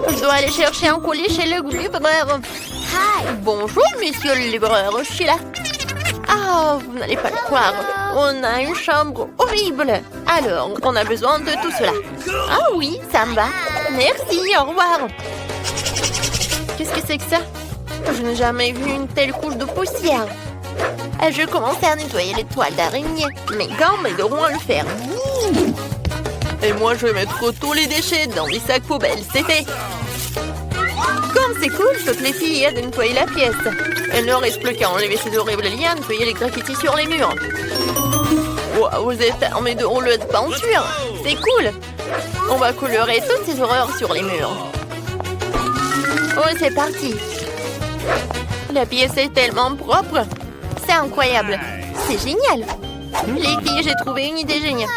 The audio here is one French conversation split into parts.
Je dois aller chercher un colis chez le libraire. Bonjour, monsieur le libraire, je suis là. Ah, vous n'allez pas le croire. On a une chambre horrible. Alors, on a besoin de tout cela. Ah oui, ça me va. Merci, au revoir. Qu'est-ce que c'est que ça? Je n'ai jamais vu une telle couche de poussière. Je commençais à nettoyer les toiles d'araignée. Mes gants m'aideront à le faire. Et moi, je vais mettre tous les déchets dans des sacs poubelles. C'est fait. Comme c'est cool, toutes les filles aident à nettoyer la pièce. Il ne reste plus qu'à enlever ces horribles liens, nettoyer les graffitis sur les murs. Wow, vous êtes armés de rouleaux de peinture. C'est cool. On va colorer toutes ces horreurs sur les murs. Oh, c'est parti. La pièce est tellement propre. C'est incroyable. C'est génial. Les filles, j'ai trouvé une idée géniale.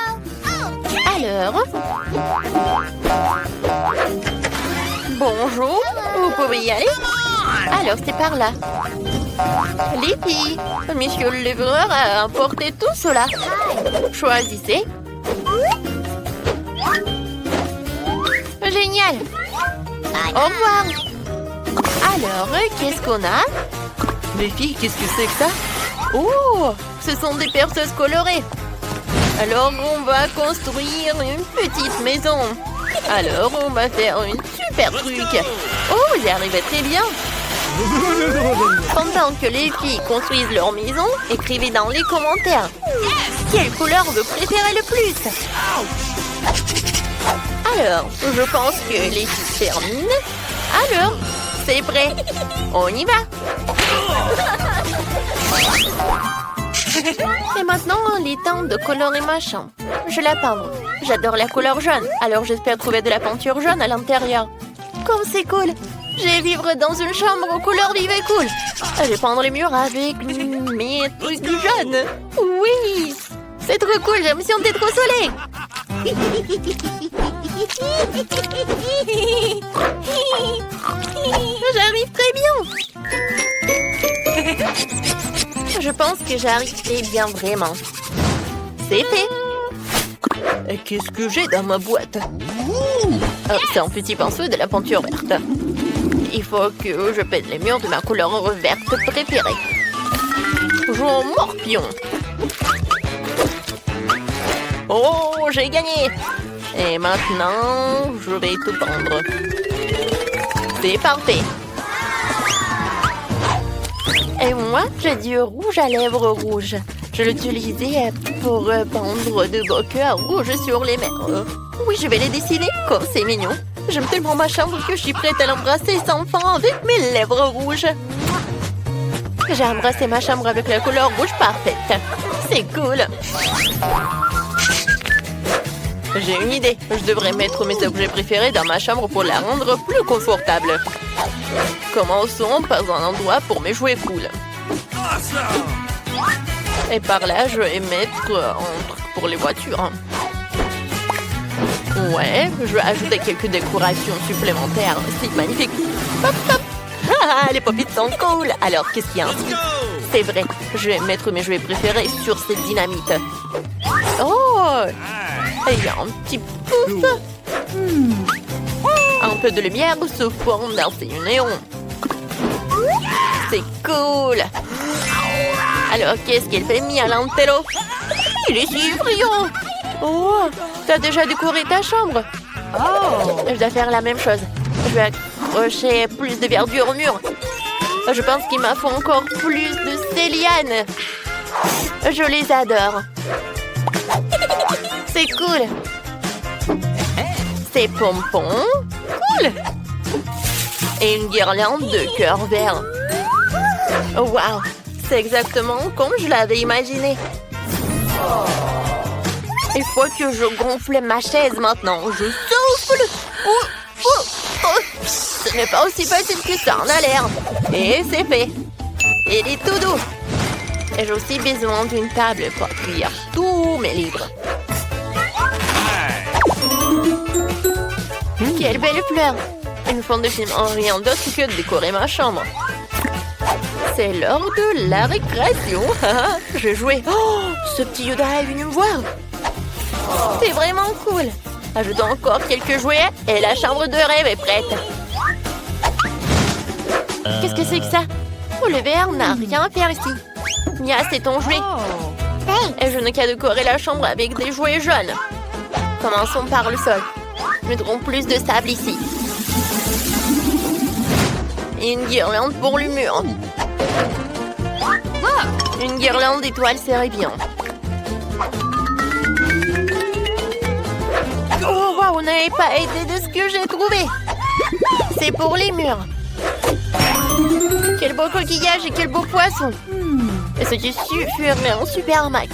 Alors... Bonjour, vous pouvez y aller? Alors, c'est par là. Les filles, monsieur le livreur a apporté tout cela. Choisissez. Génial. Au revoir. Alors, qu'est-ce qu'on a? Les filles, qu'est-ce que c'est que ça? Oh, ce sont des perceuses colorées. Alors, on va construire une petite maison. Alors, on va faire une super truc. Oh, vous y arrivez très bien. Pendant que les filles construisent leur maison, écrivez dans les commentaires. Quelle couleur vous préférez le plus? Alors, je pense que les filles terminent. Alors, c'est prêt. On y va. Et maintenant, il est temps de colorer ma chambre. Je la peindre. J'adore la couleur jaune, alors j'espère trouver de la peinture jaune à l'intérieur. Comme c'est cool! Je vais vivre dans une chambre aux couleurs vives et cool. Je vais peindre les murs avec mes trucs jaunes. Oui! C'est trop cool, j'ai l'impression d'être au soleil. J'arrive très bien. Je pense que j'arrive très bien vraiment. C'est fait. Qu'est-ce que j'ai dans ma boîte? Oh, c'est un petit pinceau et de la peinture verte. Il faut que je peinte les murs de ma couleur verte préférée. Jean Morpion. Oh, j'ai gagné. Et maintenant, je vais tout peindre. C'est parfait. Et moi, j'ai du rouge à lèvres rouge. Je l'utilisais pour peindre de beaux cœurs rouges sur les murs. Oui, je vais les dessiner. Comme c'est mignon. J'aime tellement ma chambre que je suis prête à l'embrasser sans fin avec mes lèvres rouges. J'ai embrassé ma chambre avec la couleur rouge parfaite. C'est cool. J'ai une idée. Je devrais mettre mes objets préférés dans ma chambre pour la rendre plus confortable. Commençons par un endroit pour mes jouets cool. Et par là, je vais mettre un truc pour les voitures. Ouais, je vais ajouter quelques décorations supplémentaires. C'est magnifique. Hop, hop. Ah, les pop-it sont cool. Alors, qu'est-ce qu'il y a ensuite? C'est vrai, je vais mettre mes jouets préférés sur cette dynamite. Oh! Il y a un petit pouf. Un peu de lumière se forme dans ces néons. C'est cool. Alors, qu'est-ce qu'il fait, Michelangelo? Il est si brillant. Oh, t'as déjà décoré ta chambre? Oh, je dois faire la même chose. Je vais accrocher plus de verdure au mur. Je pense qu'il m'en faut encore plus de ces lianes. Je les adore. C'est cool. Ces pompons. Cool. Et une guirlande de cœur vert. Waouh, c'est exactement comme je l'avais imaginé. Il faut que je gonfle ma chaise maintenant. Je souffle. Ce n'est pas aussi facile que ça en a l'air. Et c'est fait. Il est tout doux. Et j'ai aussi besoin d'une table pour accueillir tous mes livres. Quelle belle fleur. Une fond de film en rien d'autre que de décorer ma chambre. C'est l'heure de la récréation. Je vais jouer. Oh, ce petit Yoda est venu me voir. C'est vraiment cool. Ajoutons encore quelques jouets et la chambre de rêve est prête. Qu'est-ce que c'est que ça? Oh, le verre n'a rien à faire ici. Mia, c'est ton jouet. Et je n'ai qu'à décorer la chambre avec des jouets jaunes. Commençons par le sol. Mettrons plus de sable ici. Et une guirlande pour le mur. Une guirlande d'étoiles serait bien. Oh, waouh, on n'avait pas aidé de ce que j'ai trouvé. C'est pour les murs. Quel beau coquillage et quel beau poisson. Et ce tissu ferait un super Mac.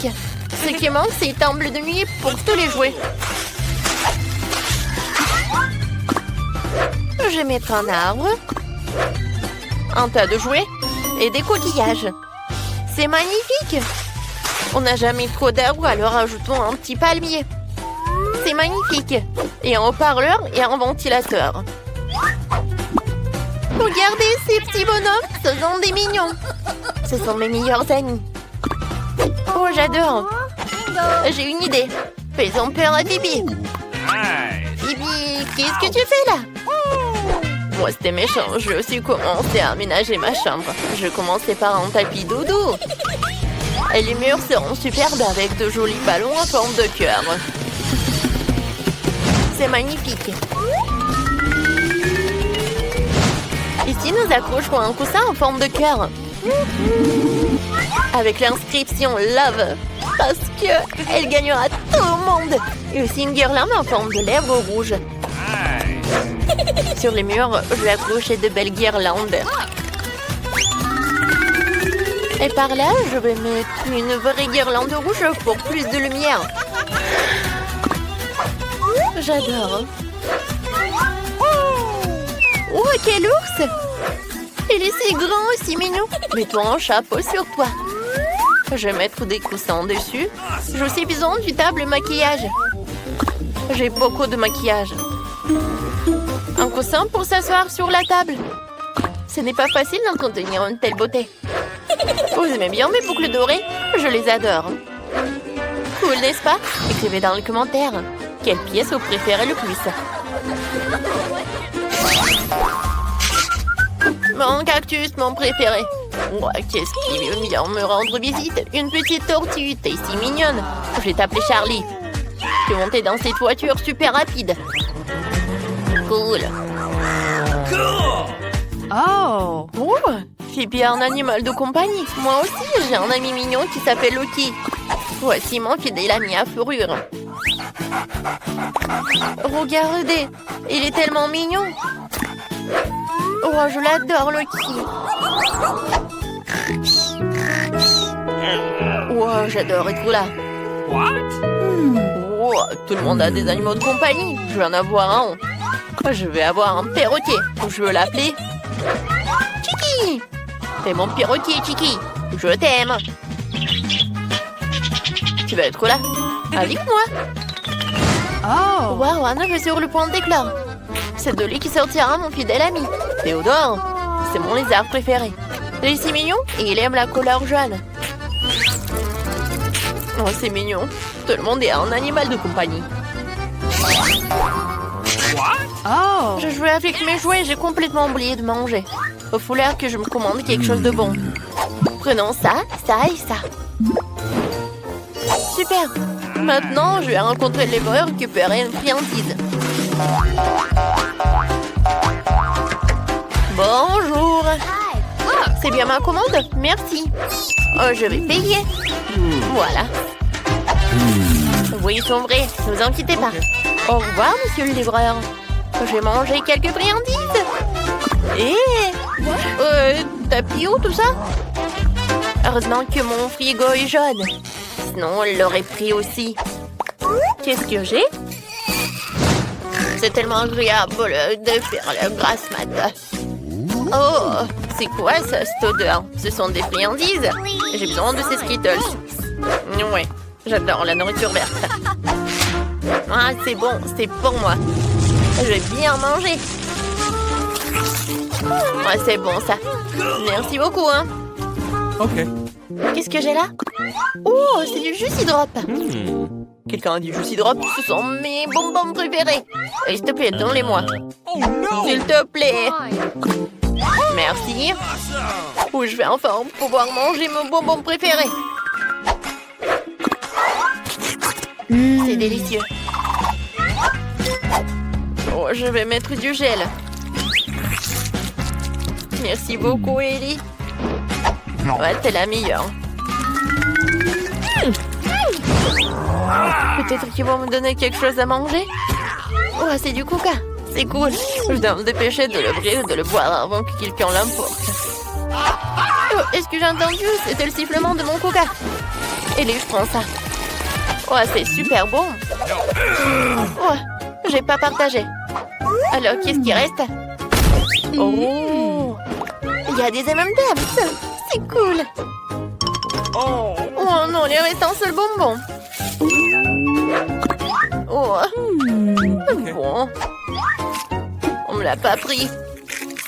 Ce qui manque, c'est un bleu de nuit pour tous les jouets. Je vais mettre un arbre, un tas de jouets et des coquillages. C'est magnifique. On n'a jamais trop d'arbres, alors ajoutons un petit palmier. C'est magnifique. Et un haut-parleur et un ventilateur. Regardez ces petits bonhommes, ce sont des mignons. Ce sont mes meilleurs amis. Oh, j'adore. J'ai une idée. Faisons peur à Bibi. Bibi, qu'est-ce que tu fais là? Moi, c'était méchant. Je vais aussi commencer à aménager ma chambre. Je commençais par un tapis doudou. Et les murs seront superbes avec de jolis ballons en forme de cœur. C'est magnifique. Ici, nous accrocherons un coussin en forme de cœur. Avec l'inscription Love. Parce qu'elle gagnera tout le monde. Et aussi une guirlande en forme de lèvres rouges. Sur les murs, je vais accrocher de belles guirlandes. Et par là, je vais mettre une vraie guirlande rouge pour plus de lumière. J'adore. Oh, quel ours! Il est si grand et si mignon. Mets-toi un chapeau sur toi. Je vais mettre des coussins dessus. J'ai aussi besoin du table maquillage. J'ai beaucoup de maquillage. Un coussin pour s'asseoir sur la table. Ce n'est pas facile d'entretenir une telle beauté. Vous aimez bien mes boucles dorées? Je les adore. Cool, n'est-ce pas? Écrivez dans les commentaires. Quelle pièce vous préférez le plus? Mon cactus, mon préféré. Ouais, qu'est-ce qui veut bien me rendre visite? Une petite tortue, t'es si mignonne. Je vais t'appeler Charlie. Tu es montée dans cette voiture super rapide. Cool. Oh, c'est bien un animal de compagnie. Moi aussi, j'ai un ami mignon qui s'appelle Loki. Voici mon fidèle ami à fourrure. Regardez, il est tellement mignon. Oh, je l'adore, Loki. Oh, j'adore être là. Oh, tout le monde a des animaux de compagnie. Je vais en avoir un. Je vais avoir un perroquet. Je veux l'appeler Chiki. C'est mon perroquet, Chiki. Je t'aime. Tu vas être là avec moi. Oh, wow, un œuf est sur le point d'éclore. C'est de lui qui sortira mon fidèle ami. Théodore, c'est mon lézard préféré. Il est si mignon et il aime la couleur jaune. Oh, c'est mignon. Tout le monde est un animal de compagnie. Oh. Je jouais avec mes jouets et j'ai complètement oublié de manger. Il faut falloir que je me commande quelque chose de bon. Prenons ça, ça et ça. Super. Maintenant, je vais rencontrer les voleurs et récupérer une friandise. Bonjour. C'est bien ma commande? Merci. Oh, je vais payer. Voilà. Oui, ils sont vrais. Ne vous inquiétez pas. Au revoir, monsieur le livreur. Je vais manger quelques friandises. T'as pris où tout ça? Heureusement que mon frigo est jaune. Sinon, elle l'aurait pris aussi. Qu'est-ce que j'ai? C'est tellement agréable de faire la grasse mat. Oh, c'est quoi ça, cette odeur? Ce sont des friandises. J'ai besoin de ces Skittles. Ouais, j'adore la nourriture verte. Ah, c'est bon, c'est pour moi. Je vais bien manger. Ouais, c'est bon ça. Merci beaucoup, hein. Ok. Qu'est-ce que j'ai là? Oh, c'est du jus Sidrop. Quelqu'un a du jus Sidrop? Ce sont mes bonbons préférés. S'il te plaît, donne-les-moi. S'il te plaît. Merci. Où je vais enfin pouvoir manger mon bonbon préféré. C'est délicieux. Oh, je vais mettre du gel. Merci beaucoup, Ellie. Ouais, t'es la meilleure. Peut-être qu'ils vont me donner quelque chose à manger. Oh, c'est du coca. C'est cool. Je dois me dépêcher de l'ouvrir et de le boire avant que quelqu'un l'emporte. Oh, est-ce que j'ai entendu? C'était le sifflement de mon coca. Ellie, je prends ça. Oh, c'est super bon. Oh, j'ai pas partagé. Alors, qu'est-ce qui reste? Oh, il y a des M&M's. C'est cool. Oh non, il reste un seul bonbon. Oh, bon. On me l'a pas pris.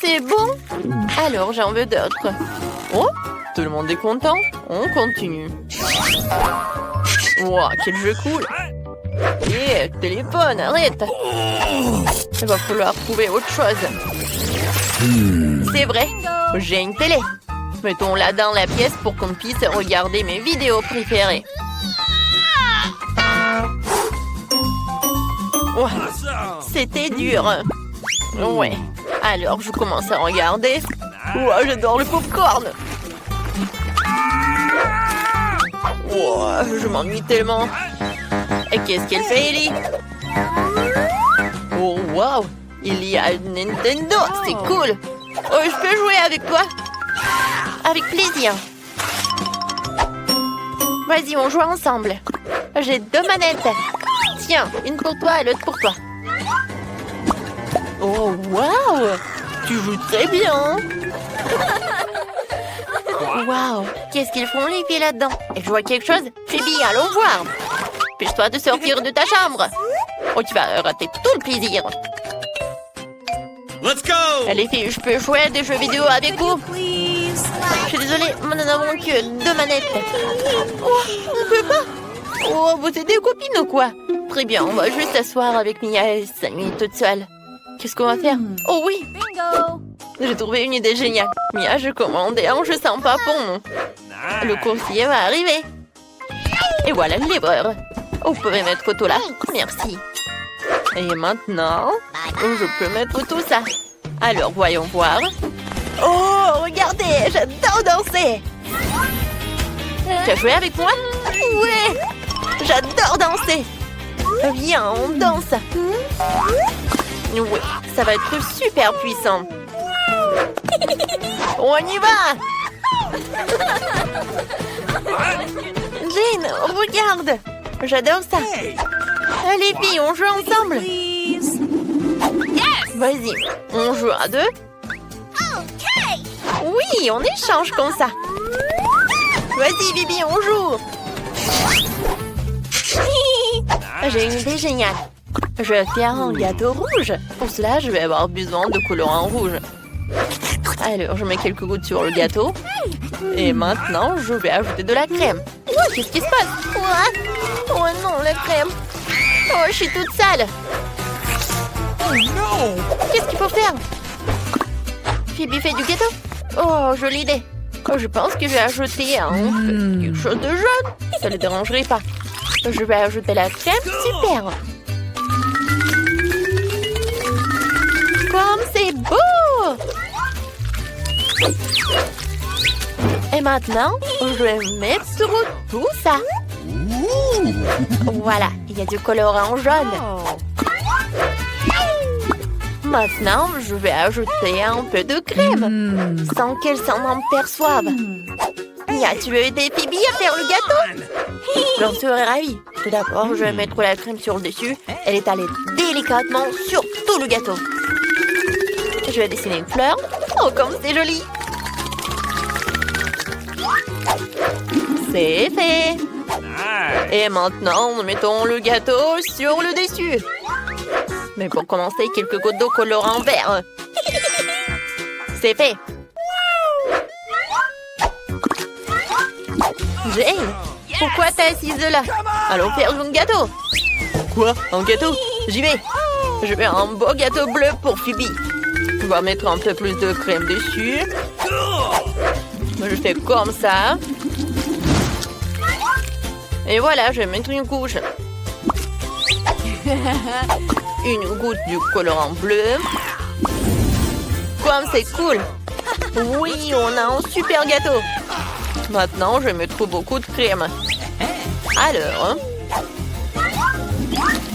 C'est bon? Alors, j'en veux d'autres. Oh, tout le monde est content. On continue. Wow, quel jeu cool. Yeah, téléphone, arrête. Il va falloir trouver autre chose. C'est vrai, j'ai une télé. Mettons-la dans la pièce pour qu'on puisse regarder mes vidéos préférées. Oh, c'était dur. Ouais, alors je commence à regarder. Oh, j'adore le popcorn. Oh, je m'ennuie tellement. Et qu'est-ce qu'elle fait, Ellie? Oh, wow! Il y a une Nintendo, c'est cool! Oh, je peux jouer avec toi? Avec plaisir. Vas-y, on joue ensemble. J'ai 2 manettes. Tiens, une pour toi et l'autre pour toi. Oh, wow! Tu joues très bien! Wow! Qu'est-ce qu'ils font les filles là-dedans? Et je vois quelque chose? Phoebe, allons voir! Dépêche-toi de sortir de ta chambre! Oh, tu vas rater tout le plaisir! Let's go! Les filles, je peux jouer à des jeux vidéo avec vous? Je suis désolée, nous n'avons que 2 manettes. Oh, on peut pas? Oh, vous êtes des copines ou quoi? Très bien, on va juste s'asseoir avec Mia et s'amuser toute seule. Qu'est-ce qu'on va faire? Oh oui! Bingo! J'ai trouvé une idée géniale. Mia, je commande un jeu sympa pour nous. Le coursier va arriver. Et voilà le livreur. Oh, vous pouvez mettre tout là. Merci. Et maintenant, je peux mettre tout ça. Alors, voyons voir. Oh, regardez, j'adore danser. Tu as joué avec moi? Ouais, j'adore danser. Viens, on danse. Oui, ça va être super puissant. On y va! Jane, regarde! J'adore ça! Les filles, on joue ensemble! Vas-y, on joue à 2? Oui, on échange comme ça! Vas-y, Bibi, on joue! J'ai une idée géniale! Je vais faire un gâteau rouge. Pour cela, je vais avoir besoin de colorant rouge. Alors, je mets quelques gouttes sur le gâteau. Et maintenant, je vais ajouter de la crème. Qu'est-ce qui se passe? Oh non, la crème. Oh, je suis toute sale. Oh non! Qu'est-ce qu'il faut faire? Phoebe fait du gâteau? Oh, jolie idée. Oh, je pense que je vais ajouter quelque chose de jaune. Ça ne le dérangerait pas. Je vais ajouter la crème. Super. Comme c'est beau! Et maintenant, je vais mettre tout ça. Voilà, il y a du colorant jaune. Maintenant, je vais ajouter un peu de crème, sans qu'elle s'en aperçoive. Mia, tu veux aider Phoebe à faire le gâteau? J'en serais ravie. Tout d'abord, je vais mettre la crème sur le dessus et l'étaler délicatement sur tout le gâteau. Je vais dessiner une fleur. Oh, comme c'est joli! C'est fait! Et maintenant, nous mettons le gâteau sur le dessus. Mais pour commencer, quelques gouttes d'eau colorant vert. C'est fait! Jane, pourquoi t'es assise là? Allons faire un gâteau! Quoi? Un gâteau? J'y vais! Je veux un beau gâteau bleu pour Phoebe. On va mettre un peu plus de crème dessus. Je fais comme ça. Et voilà, je vais mettre une couche. Une goutte du colorant bleu. Comme c'est cool. Oui, on a un super gâteau. Maintenant, je vais mettre beaucoup de crème. Alors,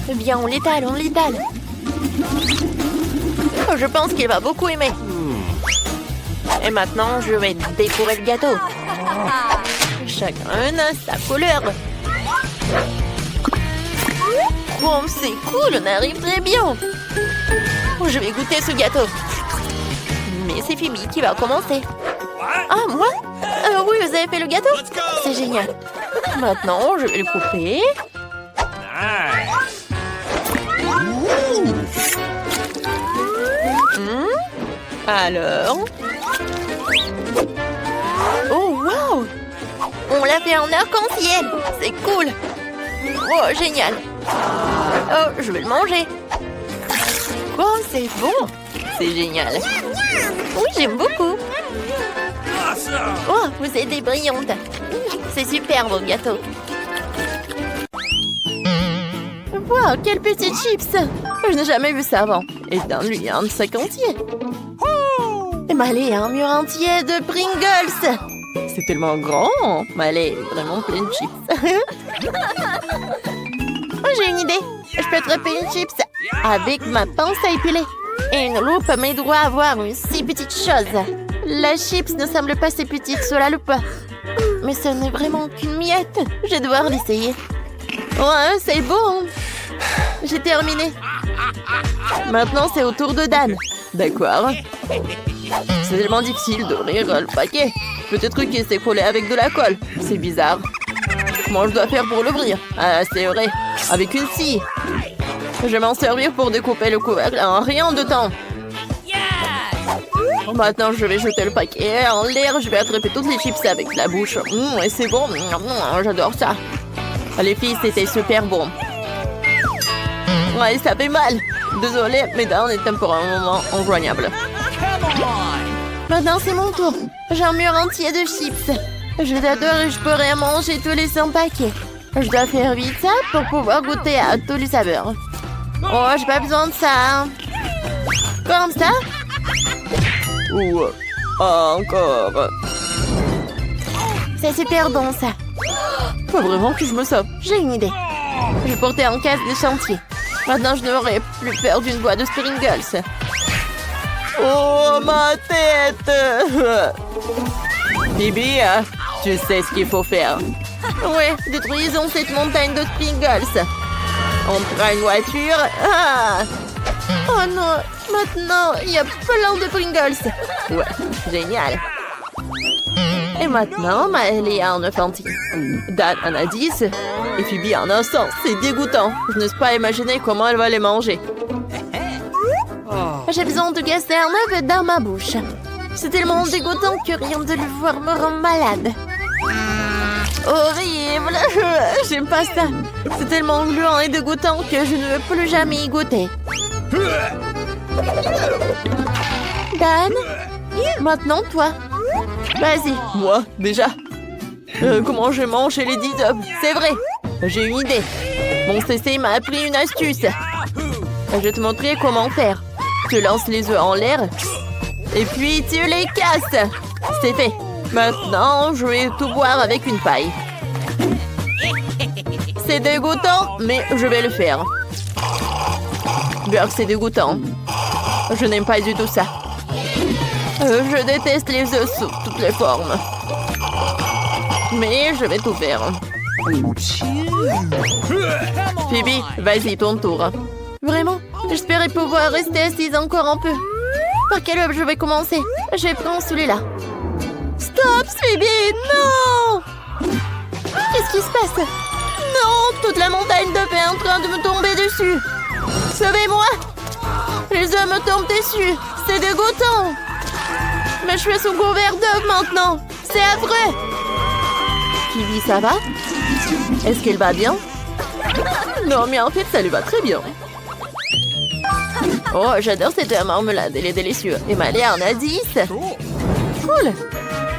eh bien, on l'étale, on l'étale. Oh, je pense qu'il va beaucoup aimer. Et maintenant, je vais décorer le gâteau. Chacun a sa couleur. Bon, c'est cool, on arrive très bien. Je vais goûter ce gâteau. Mais c'est Phoebe qui va commencer. Ah, moi? Oui, vous avez fait le gâteau? C'est génial. Maintenant, je vais le couper. Alors? Oh, wow! On l'a fait en arc-en-ciel. C'est cool. Oh, génial. Oh, je vais le manger. Oh, c'est bon. C'est génial. Oui, j'aime beaucoup. Oh, vous êtes brillantes. C'est super, vos gâteaux. Wow, quel petit chips. Je n'ai jamais vu ça avant. Et donne-lui un sac entier. Et Malé a un mur entier de Pringles. C'est tellement grand. Malé est vraiment plein de chips. Oh, j'ai une idée. Je peux attraper une chips avec ma pince à épiler. Et une loupe m'aidera à voir une si petite chose. La chips ne semble pas si petite sous la loupe. Mais ce n'est vraiment qu'une miette. Je vais devoir l'essayer. Ouais, c'est bon. J'ai terminé. Maintenant, c'est au tour de Dan. D'accord. C'est tellement difficile d'ouvrir le paquet. Peut-être qu'il s'est collé avec de la colle. C'est bizarre. Comment je dois faire pour l'ouvrir? Ah, c'est vrai. Avec une scie. Je vais m'en servir pour découper le couvercle en rien de temps. Maintenant, je vais jeter le paquet en l'air. Je vais attraper toutes les chips avec la bouche. Et c'est bon. J'adore ça. Les filles, c'était super bon. Ouais, ça fait mal. Désolée, mais Dan est pour un moment injoignable. Maintenant, c'est mon tour. J'ai un mur entier de chips. Je l'adore et je pourrais manger tous les 100 paquets. Je dois faire vite ça pour pouvoir goûter à tous les saveurs. Oh, j'ai pas besoin de ça. Comme ça? Ou encore. C'est super bon, ça. Faut vraiment que je me sauve. J'ai une idée. Je vais porter en caisse de chantier. Maintenant, je n'aurai plus peur d'une boîte de Pringles. Oh, ma tête! Bibi, tu sais ce qu'il faut faire. Ouais, détruisons cette montagne de Pringles. On prend une voiture. Ah! Oh non, maintenant, il y a plein de Pringles. Ouais, génial. Et maintenant, Maëlie a un œuf entier. Dan en a 10 et Phoebe en a 100. C'est dégoûtant. Je n'ose pas imaginer comment elle va les manger. J'ai besoin de gasser un œuf dans ma bouche. C'est tellement dégoûtant que rien de le voir me rend malade. Horrible. J'aime pas ça. C'est tellement gluant et dégoûtant que je ne veux plus jamais y goûter. Dan, maintenant toi. Vas-y. Moi, déjà. Comment je mange les 10 œufs? C'est vrai. J'ai une idée. Mon CC m'a appris une astuce. Je vais te montrer comment faire. Tu lances les œufs en l'air. Et puis tu les casses. C'est fait. Maintenant, je vais tout boire avec une paille. C'est dégoûtant, mais je vais le faire. Bien que c'est dégoûtant. Je n'aime pas du tout ça. Je déteste les œufs sous toutes les formes. Mais je vais tout faire. Phoebe, vas-y, ton tour. Vraiment? J'espérais pouvoir rester assise encore un peu. Par quel œuf je vais commencer? Je vais prendre celui-là. Stop, Phoebe! Non! Qu'est-ce qui se passe? Non! Toute la montagne d'œufs est en train de me tomber dessus. Sauvez-moi! Les œufs me tombent dessus. C'est dégoûtant. Mes cheveux sont couverts d'œufs maintenant. C'est affreux. Phoebe, ça va? Est-ce qu'elle va bien? Non, mais en fait, ça lui va très bien. Oh, j'adore cette marmelade, elle est délicieuse. Et Malé en a 10. Cool.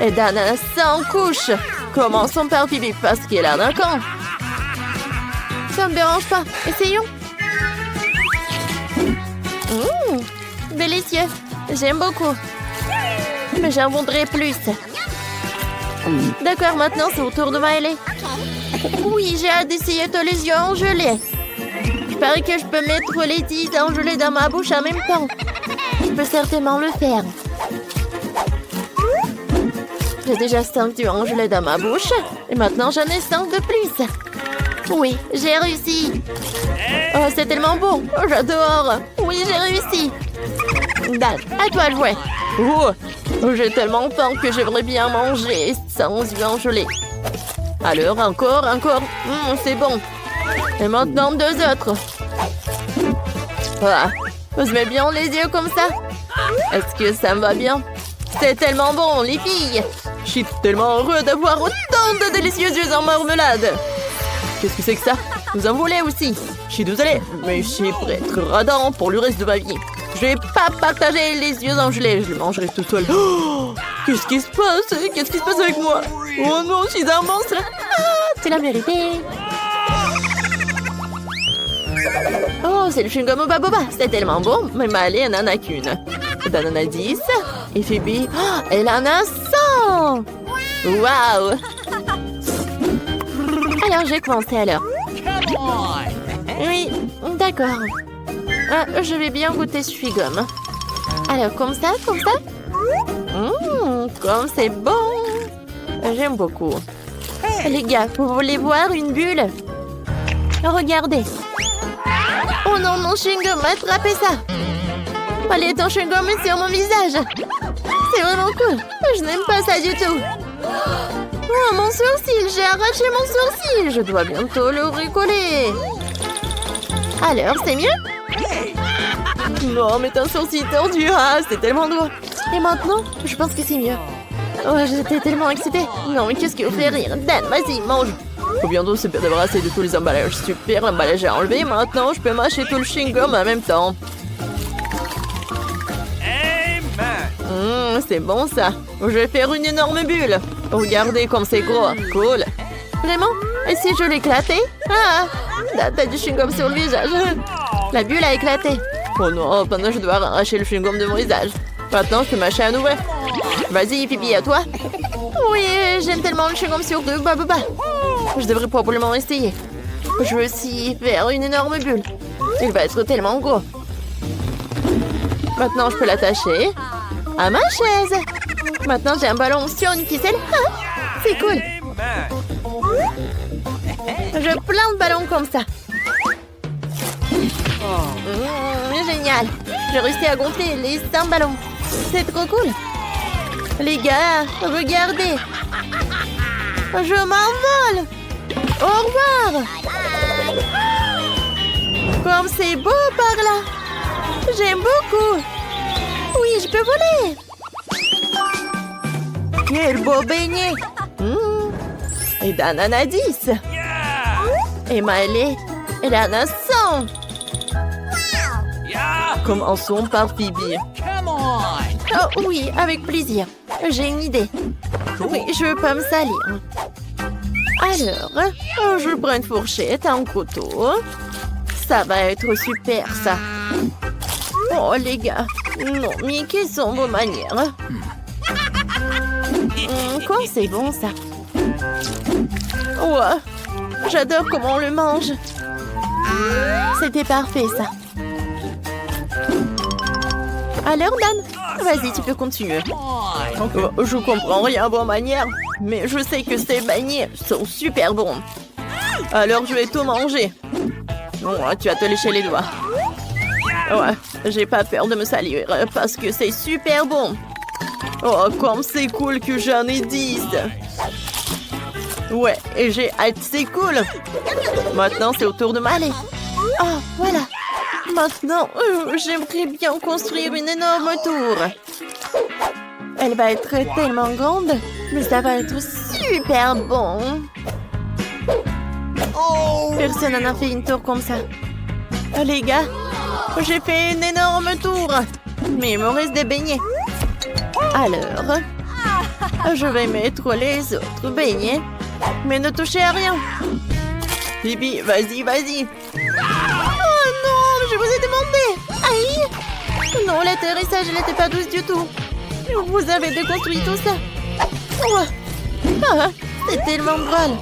Et Dan en a 100 couches. Commençons par Phoebe parce qu'elle en a quand. Ça me dérange pas. Essayons. Délicieux. J'aime beaucoup. Mais j'en voudrais plus. D'accord, maintenant c'est au tour de Miley. Oui, j'ai hâte d'essayer tous les yeux en gelée. Il paraît que je peux mettre les 10 en gelée dans ma bouche en même temps. Je peux certainement le faire. J'ai déjà 5 yeux en gelée dans ma bouche. Et maintenant j'en ai 5 de plus. Oui, j'ai réussi. Oh, c'est tellement beau. Oh, j'adore. Oui, j'ai réussi. Dan, à toi de jouer. Oh, j'ai tellement faim que j'aimerais bien manger sans yeux en gelée. Alors, encore. C'est bon. Et maintenant, 2 autres. Ah, je mets bien les yeux comme ça. Est-ce que ça me va bien? C'est tellement bon, les filles. Je suis tellement heureux d'avoir autant de délicieux yeux en marmelade. Qu'est-ce que c'est que ça? Vous en voulez aussi? Je suis désolée, mais je suis prêt à être radin pour le reste de ma vie. Je vais pas partager les yeux en gelée, je les mangerai tout seul. Oh, qu'est-ce qui se passe? Qu'est-ce qui se passe avec moi? Oh non, je suis un monstre. Ah, tu l'as mérité. Oh, c'est le chewing-gum au baboba. C'est tellement bon, mais Malé n'en a qu'une. Dan en a 10. Et Phoebe, oh, elle en a 100. Waouh. Alors, j'ai commencé alors. Oui, d'accord. Je vais bien goûter ce chewing-gum. Alors, comme ça. Comme c'est bon. J'aime beaucoup. Les gars, vous voulez voir une bulle? Regardez. Oh non, mon chewing-gum, attrapez ça. Allez, ton chewing-gum est sur mon visage. C'est vraiment cool. Je n'aime pas ça du tout. Oh, mon sourcil, j'ai arraché mon sourcil. Je dois bientôt le recoller. Alors, c'est mieux? Non, mais t'as un sourcil tordu. Ah, c'est tellement drôle. Et maintenant, je pense que c'est mieux. Oh, j'étais tellement excitée. Non, mais qu'est-ce qui vous fait rire? Dan, vas-y, mange. Faut bientôt se débarrasser de tous les emballages. Super, l'emballage est enlevé. Maintenant, je peux mâcher tout le chewing-gum en même temps. C'est bon ça. Je vais faire une énorme bulle. Regardez comme c'est gros. Cool. Vraiment? Et si je l'éclatais? Ah! T'as du chewing-gum sur le visage. La bulle a éclaté. Oh non, maintenant je dois arracher le chewing-gum de mon visage. Maintenant, je peux mâcher à nouveau. Vas-y, Phoebe, à toi. Oui, j'aime tellement le chewing-gum sur deux. Bah. Je devrais probablement essayer. Je veux aussi faire une énorme bulle. Il va être tellement gros. Maintenant, je peux l'attacher à ma chaise. Maintenant, j'ai un ballon sur une ficelle. Ah, c'est cool. J'ai plein de ballons comme ça. Génial. J'ai réussi à gonfler les 5 ballons. C'est trop cool. Les gars, regardez. Je m'envole. Au revoir. Comme c'est beau par là. J'aime beaucoup. Oui, je peux voler. Quel beau beignet. Et Dan en a 10. Et Miley, elle en a 100. Commençons par Phoebe. Oh oui, avec plaisir. J'ai une idée. Oui, je veux pas me salir. Alors, je prends une fourchette, un couteau. Ça va être super, ça. Oh, les gars. Non, mais quelles sont vos manières? Quoi, c'est bon, ça. Ouais, j'adore comment on le mange. C'était parfait, ça. Alors, Dan, vas-y, tu peux continuer. Je comprends rien à vos manières, mais je sais que ces beignets sont super bons. Alors, je vais tout manger. Ouais, tu vas te lécher les doigts. Ouais, j'ai pas peur de me salir parce que c'est super bon. Oh, comme c'est cool que j'en ai 10. Ouais, et j'ai hâte, c'est cool. Maintenant, c'est au tour de Miley. Ah, voilà. Maintenant, j'aimerais bien construire une énorme tour. Elle va être tellement grande, mais ça va être super bon. Personne n'en a fait une tour comme ça. Les gars, J'ai fait une énorme tour. Mais il me reste des beignets. Alors, je vais mettre les autres beignets. Mais ne touchez à rien. Bibi, vas-y, vas-y. Oh non, je vous ai demandé. Aïe. Non, l'atterrissage, elle n'était pas douce du tout. Vous avez déconstruit tout ça. Oh. Ah, c'est tellement drôle.